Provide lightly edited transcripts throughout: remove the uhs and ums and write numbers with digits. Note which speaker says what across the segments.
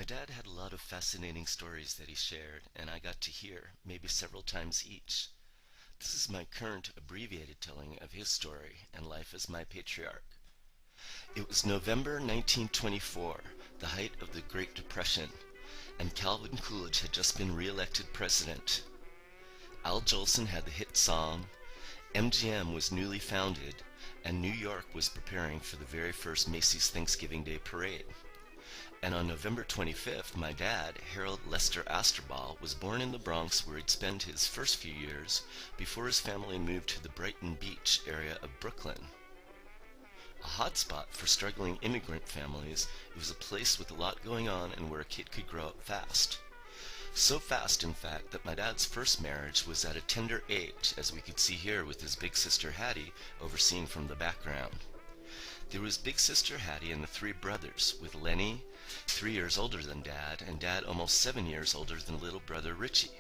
Speaker 1: My dad had a lot of fascinating stories that he shared, and I got to hear, maybe several times each. This is my current abbreviated telling of his story and life as my patriarch. It was November 1924, the height of the Great Depression, and Calvin Coolidge had just been re-elected president. Al Jolson had the hit song, MGM was newly founded, and New York was preparing for the very first Macy's Thanksgiving Day Parade. And on November 25th, my dad, Harold Lester Asterball, was born in the Bronx where he'd spend his first few years before his family moved to the Brighton Beach area of Brooklyn. A hotspot for struggling immigrant families, it was a place with a lot going on and where a kid could grow up fast. So fast, in fact, that my dad's first marriage was at a tender age, as we could see here with his big sister Hattie overseen from the background. There was big sister Hattie and the three brothers, with Lenny, 3 years older than Dad, and Dad almost 7 years older than little brother Richie.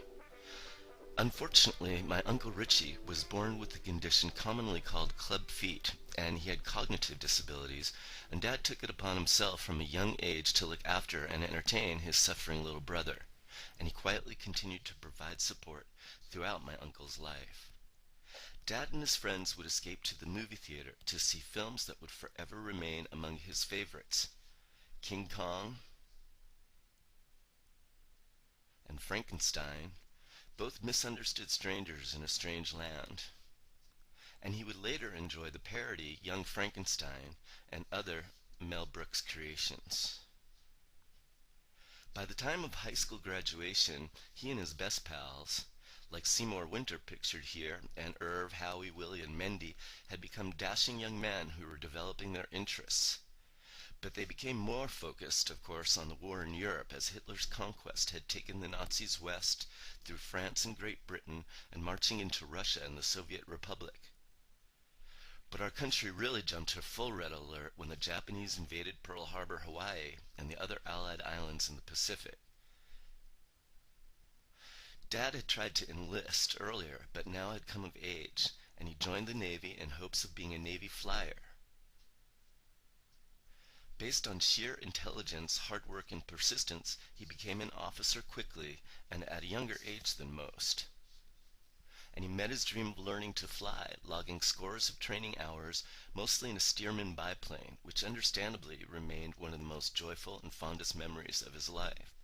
Speaker 1: Unfortunately, my Uncle Richie was born with the condition commonly called club feet, and he had cognitive disabilities, and Dad took it upon himself from a young age to look after and entertain his suffering little brother, and he quietly continued to provide support throughout my uncle's life. Dad and his friends would escape to the movie theater to see films that would forever remain among his favorites. King Kong and Frankenstein, both misunderstood strangers in a strange land. And he would later enjoy the parody Young Frankenstein and other Mel Brooks creations. By the time of high school graduation, he and his best pals, like Seymour Winter pictured here, and Irv, Howie, Willie, and Mendy, had become dashing young men who were developing their interests. But they became more focused, of course, on the war in Europe as Hitler's conquest had taken the Nazis west through France and Great Britain and marching into Russia and the Soviet Republic. But our country really jumped to full red alert when the Japanese invaded Pearl Harbor, Hawaii, and the other Allied islands in the Pacific. Dad had tried to enlist earlier, but now had come of age, and he joined the Navy in hopes of being a Navy flyer. Based on sheer intelligence, hard work, and persistence, he became an officer quickly and at a younger age than most. And he met his dream of learning to fly, logging scores of training hours, mostly in a Stearman biplane, which understandably remained one of the most joyful and fondest memories of his life.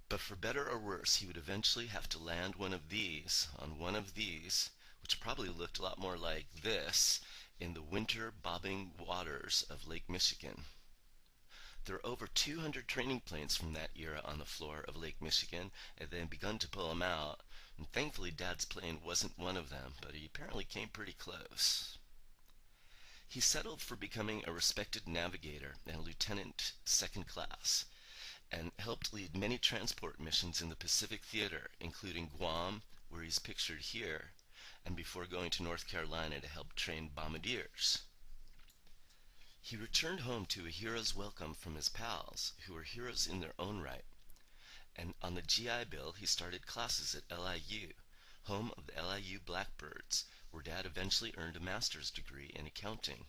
Speaker 1: But for better or worse, he would eventually have to land on one of these, which probably looked a lot more like this, in the winter bobbing waters of Lake Michigan. There are over 200 training planes from that era on the floor of Lake Michigan, and they had begun to pull them out, and thankfully Dad's plane wasn't one of them, but he apparently came pretty close. He settled for becoming a respected navigator and a lieutenant second class, and helped lead many transport missions in the Pacific Theater, including Guam, where he's pictured here, and before going to North Carolina to help train bombardiers. He returned home to a hero's welcome from his pals, who were heroes in their own right, and on the GI Bill he started classes at LIU, home of the LIU Blackbirds, where Dad eventually earned a master's degree in accounting.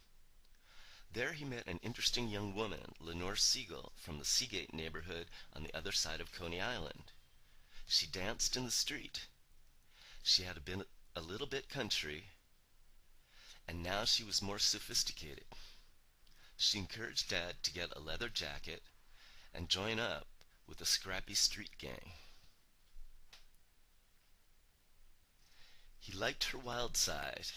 Speaker 1: There he met an interesting young woman, Lenore Siegel, from the Seagate neighborhood on the other side of Coney Island. She danced in the street. She had been a little bit country, and now she was more sophisticated. She encouraged Dad to get a leather jacket and join up with a scrappy street gang. He liked her wild side,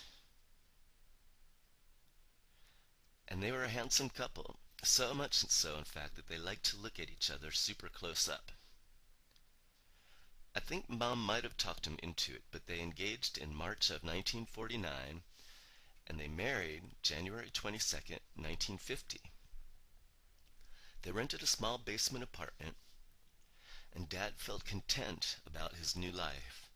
Speaker 1: and they were a handsome couple, so much so in fact that they liked to look at each other super close up. I think Mom might have talked him into it, but they engaged in March of 1949, and they married January 22nd, 1950. They rented a small basement apartment, and Dad felt content about his new life.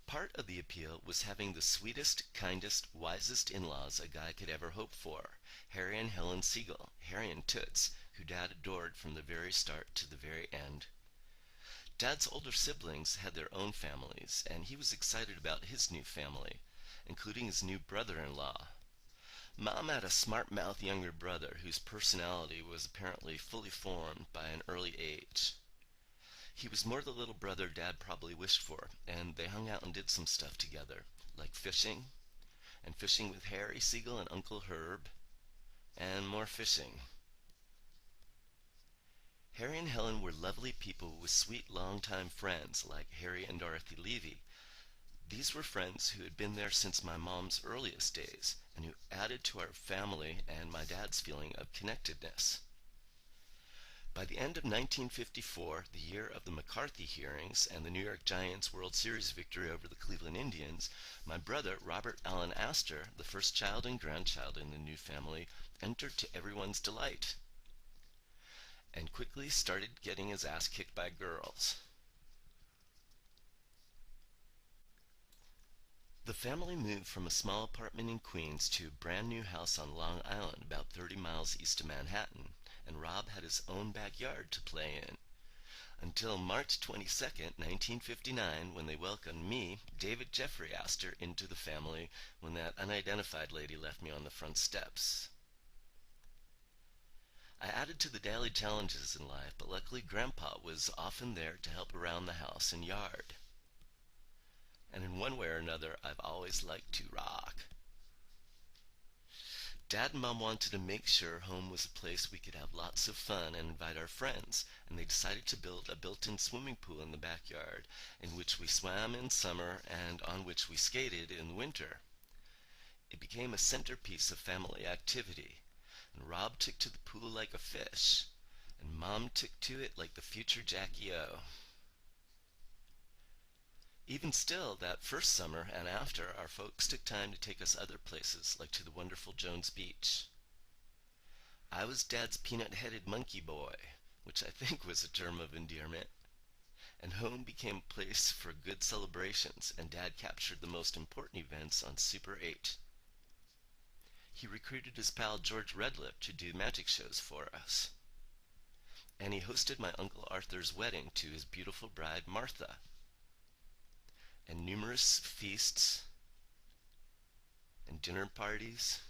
Speaker 1: Part of the appeal was having the sweetest, kindest, wisest in-laws a guy could ever hope for, Harry and Helen Siegel, Harry and Toots, who Dad adored from the very start to the very end. Dad's older siblings had their own families, and he was excited about his new family, including his new brother-in-law. Mom had a smart-mouthed younger brother whose personality was apparently fully formed by an early age. He was more the little brother Dad probably wished for, and they hung out and did some stuff together, like fishing, and fishing with Harry Siegel and Uncle Herb, and more fishing. Harry and Helen were lovely people with sweet longtime friends like Harry and Dorothy Levy. These were friends who had been there since my mom's earliest days and who added to our family and my dad's feeling of connectedness. By the end of 1954, the year of the McCarthy hearings and the New York Giants World Series victory over the Cleveland Indians, my brother, Robert Allen Aster, the first child and grandchild in the new family, entered to everyone's delight and quickly started getting his ass kicked by girls. The family moved from a small apartment in Queens to a brand new house on Long Island about 30 miles east of Manhattan, and Rob had his own backyard to play in. Until March 22nd, 1959, when they welcomed me, David Jeffrey Aster, into the family when that unidentified lady left me on the front steps. I added to the daily challenges in life, but luckily Grandpa was often there to help around the house and yard. And in one way or another, I've always liked to rock. Dad and Mom wanted to make sure home was a place we could have lots of fun and invite our friends, and they decided to build a built-in swimming pool in the backyard, in which we swam in summer and on which we skated in winter. It became a centerpiece of family activity, and Rob took to the pool like a fish, and Mom took to it like the future Jackie O. Even still, that first summer and after, our folks took time to take us other places, like to the wonderful Jones Beach. I was Dad's peanut-headed monkey boy, which I think was a term of endearment, and home became a place for good celebrations, and Dad captured the most important events on Super 8. He recruited his pal George Redlip to do magic shows for us, and he hosted my Uncle Arthur's wedding to his beautiful bride Martha, and numerous feasts and dinner parties.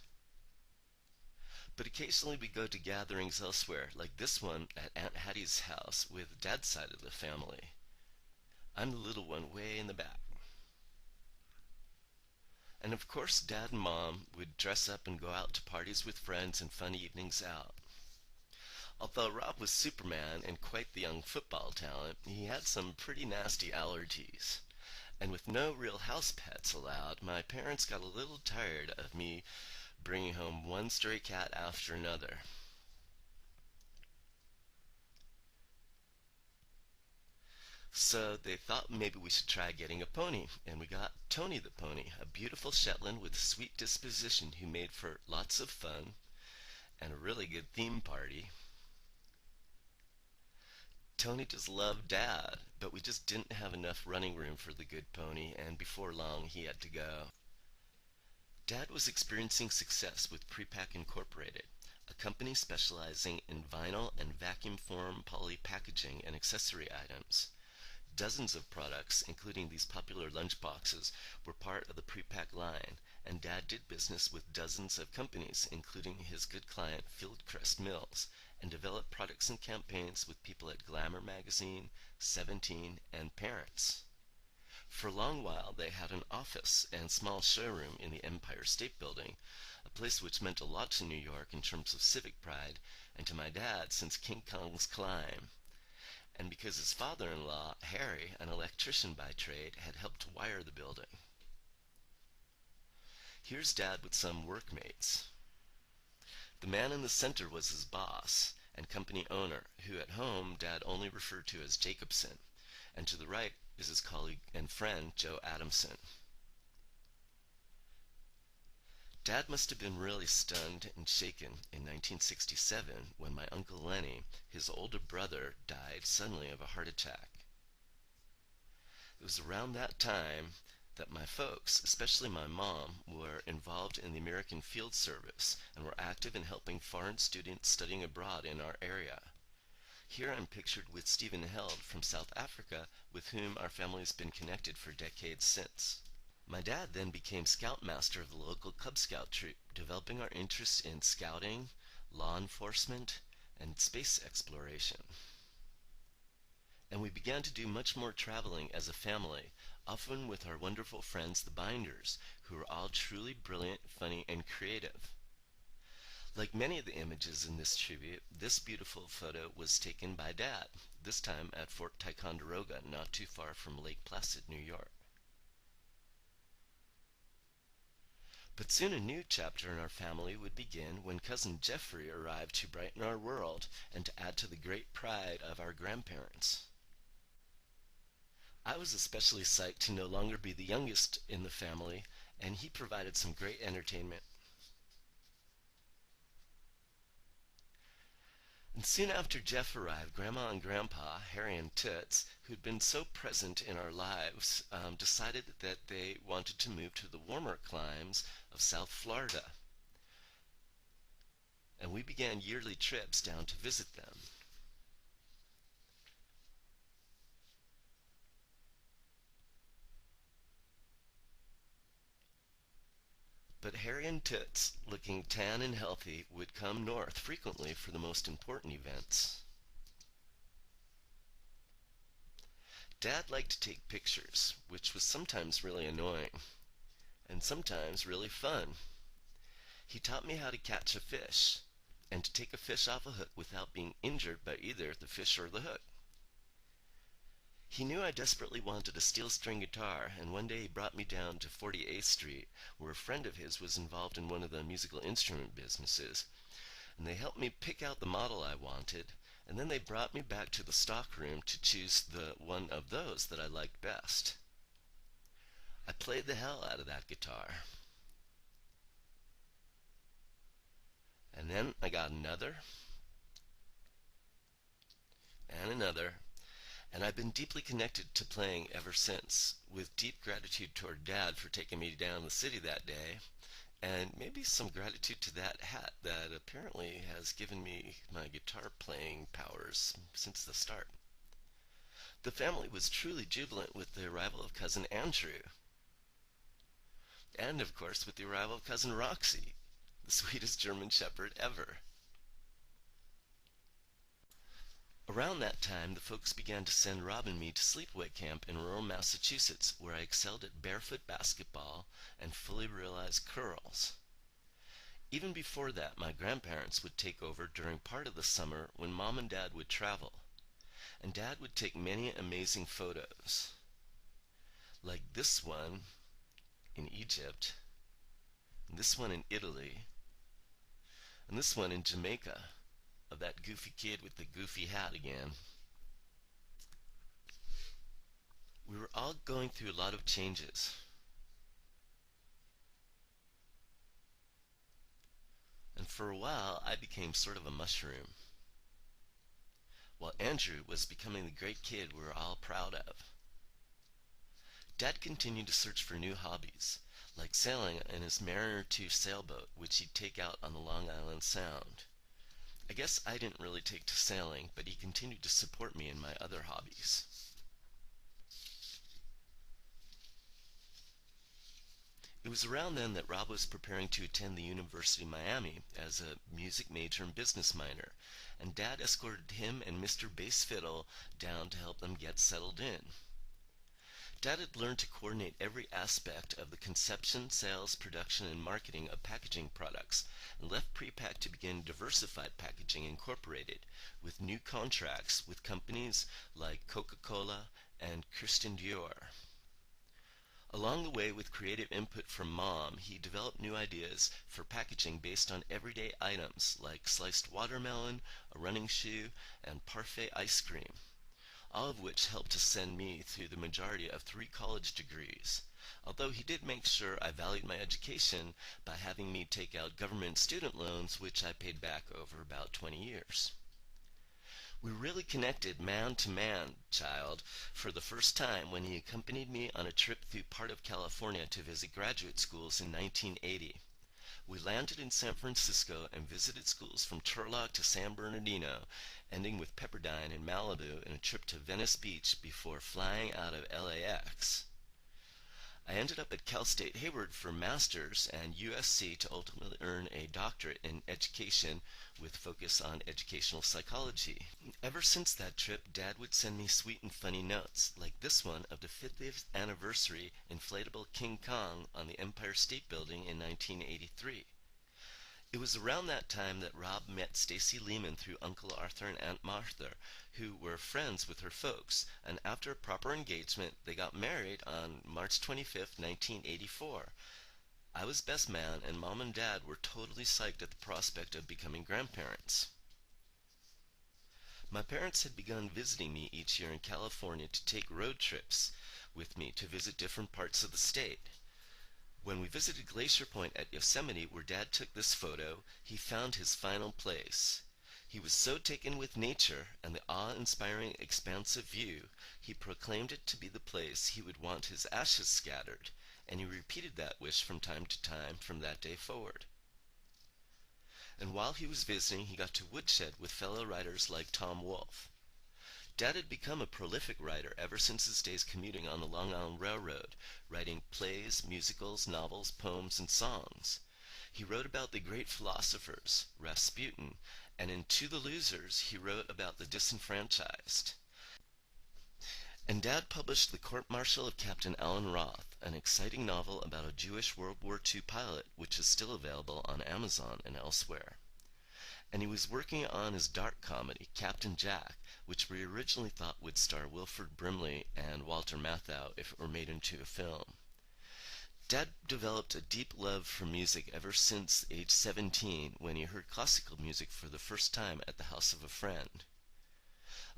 Speaker 1: But occasionally we go to gatherings elsewhere, like this one at Aunt Hattie's house with Dad's side of the family. I'm the little one way in the back. And of course Dad and Mom would dress up and go out to parties with friends and fun evenings out. Although Rob was Superman and quite the young football talent, he had some pretty nasty allergies. And with no real house pets allowed, my parents got a little tired of me bringing home one stray cat after another. So they thought maybe we should try getting a pony, and we got Tony the pony, a beautiful Shetland with a sweet disposition who made for lots of fun and a really good theme party. Tony just loved Dad, but we just didn't have enough running room for the good pony, and before long he had to go. Dad was experiencing success with Prepack Incorporated, a company specializing in vinyl and vacuum form poly packaging and accessory items. Dozens of products, including these popular lunchboxes, were part of the Prepack line, and Dad did business with dozens of companies, including his good client Fieldcrest Mills, and developed products and campaigns with people at Glamour Magazine, 17, and Parents. For a long while they had an office and small showroom in the Empire State Building, a place which meant a lot to New York in terms of civic pride, and to my dad since King Kong's climb, and because his father-in-law, Harry, an electrician by trade, had helped wire the building. Here's Dad with some workmates. The man in the center was his boss and company owner, who at home Dad only referred to as Jacobson, and to the right is his colleague and friend, Joe Adamson. Dad must have been really stunned and shaken in 1967 when my Uncle Lenny, his older brother, died suddenly of a heart attack. It was around that time that my folks, especially my mom, were involved in the American Field Service and were active in helping foreign students studying abroad in our area. Here I'm pictured with Stephen Held from South Africa, with whom our family has been connected for decades since. My dad then became scoutmaster of the local Cub Scout troop, developing our interests in scouting, law enforcement, and space exploration. And we began to do much more traveling as a family, often with our wonderful friends the Binders, who were all truly brilliant, funny, and creative. Like many of the images in this tribute, this beautiful photo was taken by Dad, this time at Fort Ticonderoga, not too far from Lake Placid, New York. But soon a new chapter in our family would begin when cousin Jeffrey arrived to brighten our world and to add to the great pride of our grandparents. I was especially psyched to no longer be the youngest in the family, and he provided some great entertainment. And soon after Jeff arrived, Grandma and Grandpa, Harry and Toots, who'd been so present in our lives, decided that they wanted to move to the warmer climes of South Florida. And we began yearly trips down to visit them. But Harry and Toots, looking tan and healthy, would come north frequently for the most important events. Dad liked to take pictures, which was sometimes really annoying, and sometimes really fun. He taught me how to catch a fish, and to take a fish off a hook without being injured by either the fish or the hook. He knew I desperately wanted a steel string guitar, and one day he brought me down to 48th Street, where a friend of his was involved in one of the musical instrument businesses, and they helped me pick out the model I wanted, and then they brought me back to the stock room to choose the one of those that I liked best. I played the hell out of that guitar. And then I got another, and another, and I've been deeply connected to playing ever since, with deep gratitude toward Dad for taking me down the city that day, and maybe some gratitude to that hat that apparently has given me my guitar playing powers since the start. The family was truly jubilant with the arrival of cousin Andrew, and of course with the arrival of cousin Roxy, the sweetest German Shepherd ever. Around that time, the folks began to send Rob and me to sleepaway camp in rural Massachusetts, where I excelled at barefoot basketball and fully realized curls. Even before that, my grandparents would take over during part of the summer when Mom and Dad would travel, and Dad would take many amazing photos, like this one in Egypt, and this one in Italy, and this one in Jamaica, of that goofy kid with the goofy hat again. We were all going through a lot of changes. And for a while, I became sort of a mushroom, while Andrew was becoming the great kid we were all proud of. Dad continued to search for new hobbies, like sailing in his Mariner 2 sailboat, which he'd take out on the Long Island Sound. I guess I didn't really take to sailing, but he continued to support me in my other hobbies. It was around then that Rob was preparing to attend the University of Miami as a music major and business minor, and Dad escorted him and Mr. Bass Fiddle down to help them get settled in. Dad had learned to coordinate every aspect of the conception, sales, production, and marketing of packaging products, and left Prepack to begin Diversified Packaging Incorporated, with new contracts with companies like Coca-Cola and Christian Dior. Along the way, with creative input from Mom, he developed new ideas for packaging based on everyday items like sliced watermelon, a running shoe, and parfait ice cream, all of which helped to send me through the majority of 3 college degrees, although he did make sure I valued my education by having me take out government student loans, which I paid back over about 20 years. We really connected man to man, child, for the first time when he accompanied me on a trip through part of California to visit graduate schools in 1980. We landed in San Francisco and visited schools from Turlock to San Bernardino, ending with Pepperdine and Malibu and a trip to Venice Beach before flying out of LAX. I ended up at Cal State Hayward for master's and USC to ultimately earn a doctorate in education with focus on educational psychology. Ever since that trip, Dad would send me sweet and funny notes, like this one of the 50th anniversary inflatable King Kong on the Empire State Building in 1983. It was around that time that Rob met Stacy Lehman through Uncle Arthur and Aunt Martha, who were friends with her folks, and after a proper engagement, they got married on March 25th, 1984. I was best man, and Mom and Dad were totally psyched at the prospect of becoming grandparents. My parents had begun visiting me each year in California to take road trips with me to visit different parts of the state. When we visited Glacier Point at Yosemite, where Dad took this photo, he found his final place. He was so taken with nature and the awe-inspiring expansive view, he proclaimed it to be the place he would want his ashes scattered, and he repeated that wish from time to time from that day forward. And while he was visiting, he got to woodshed with fellow writers like Tom Wolfe. Dad had become a prolific writer ever since his days commuting on the Long Island Railroad, writing plays, musicals, novels, poems, and songs. He wrote about the great philosophers, Rasputin, and in To the Losers he wrote about the disenfranchised. And Dad published The Court-Martial of Captain Alan Roth, an exciting novel about a Jewish World War II pilot, which is still available on Amazon and elsewhere. And he was working on his dark comedy, Captain Jack, which we originally thought would star Wilford Brimley and Walter Matthau if it were made into a film. Dad developed a deep love for music ever since age 17, when he heard classical music for the first time at the house of a friend.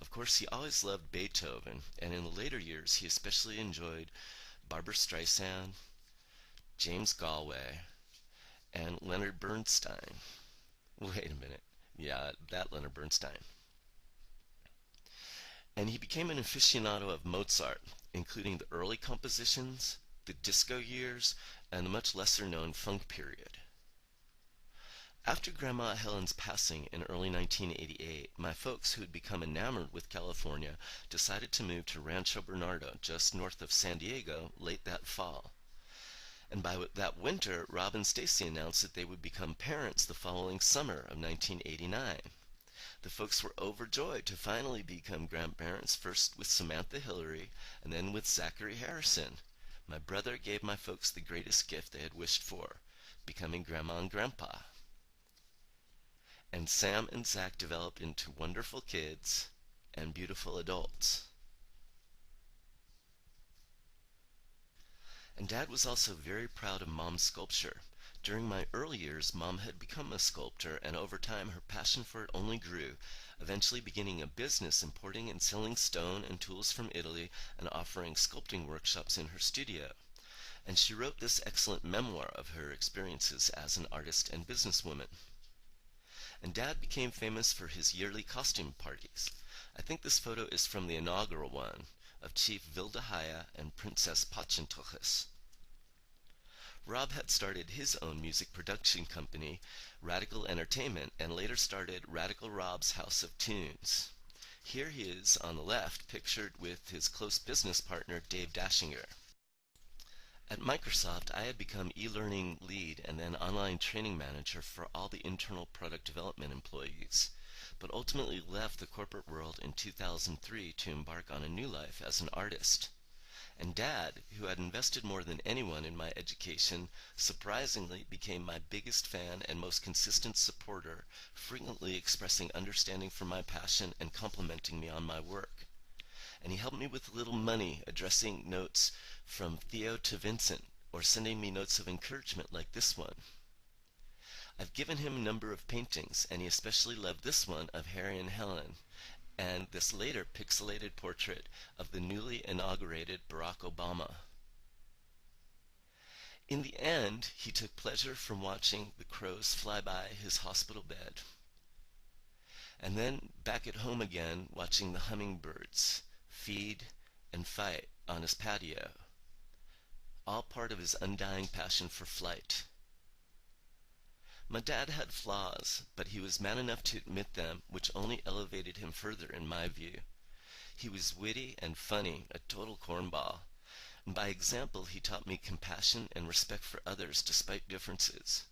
Speaker 1: Of course, he always loved Beethoven, and in the later years he especially enjoyed Barbra Streisand, James Galway, and Leonard Bernstein. Wait a minute. Yeah, that Leonard Bernstein. And he became an aficionado of Mozart, including the early compositions, the disco years, and the much lesser-known funk period. After Grandma Helen's passing in early 1988, my folks, who had become enamored with California, decided to move to Rancho Bernardo, just north of San Diego, late that fall. And by that winter, Rob and Stacy announced that they would become parents the following summer of 1989. The folks were overjoyed to finally become grandparents, first with Samantha Hillary, and then with Zachary Harrison. My brother gave my folks the greatest gift they had wished for, becoming Grandma and Grandpa. And Sam and Zach developed into wonderful kids and beautiful adults. And Dad was also very proud of Mom's sculpture. During my early years, Mom had become a sculptor, and over time her passion for it only grew, eventually beginning a business importing and selling stone and tools from Italy and offering sculpting workshops in her studio. And she wrote this excellent memoir of her experiences as an artist and businesswoman. And Dad became famous for his yearly costume parties. I think this photo is from the inaugural one, of Chief Wildehaya and Princess Pachentuchis. Rob had started his own music production company, Radical Entertainment, and later started Radical Rob's House of Tunes. Here he is on the left, pictured with his close business partner, Dave Dashinger. At Microsoft, I had become e-learning lead and then online training manager for all the internal product development employees, but ultimately left the corporate world in 2003 to embark on a new life as an artist. And Dad, who had invested more than anyone in my education, surprisingly became my biggest fan and most consistent supporter, frequently expressing understanding for my passion and complimenting me on my work. And he helped me with a little money, addressing notes from Theo to Vincent, or sending me notes of encouragement like this one. I've given him a number of paintings, and he especially loved this one of Harry and Helen, and this later pixelated portrait of the newly inaugurated Barack Obama. In the end, he took pleasure from watching the crows fly by his hospital bed. And then back at home again, watching the hummingbirds feed and fight on his patio, all part of his undying passion for flight. My dad had flaws, but he was man enough to admit them, which only elevated him further in my view. He was witty and funny, a total cornball, By example, he taught me compassion and respect for others despite differences.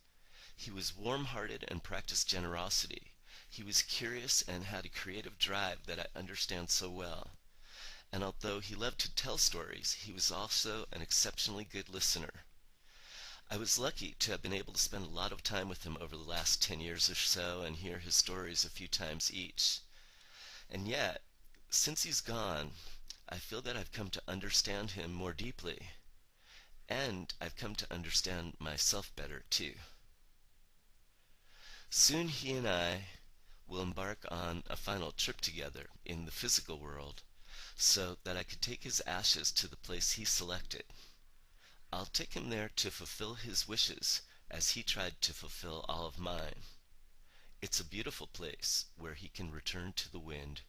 Speaker 1: He was warm-hearted and practiced generosity. He was curious and had a creative drive that I understand so well. And although he loved to tell stories, he was also an exceptionally good listener. I was lucky to have been able to spend a lot of time with him over the last 10 years or so and hear his stories a few times each. And yet, since he's gone, I feel that I've come to understand him more deeply. And I've come to understand myself better, too. Soon he and I will embark on a final trip together in the physical world so that I could take his ashes to the place he selected. I'll take him there to fulfill his wishes as he tried to fulfill all of mine. It's a beautiful place where he can return to the wind.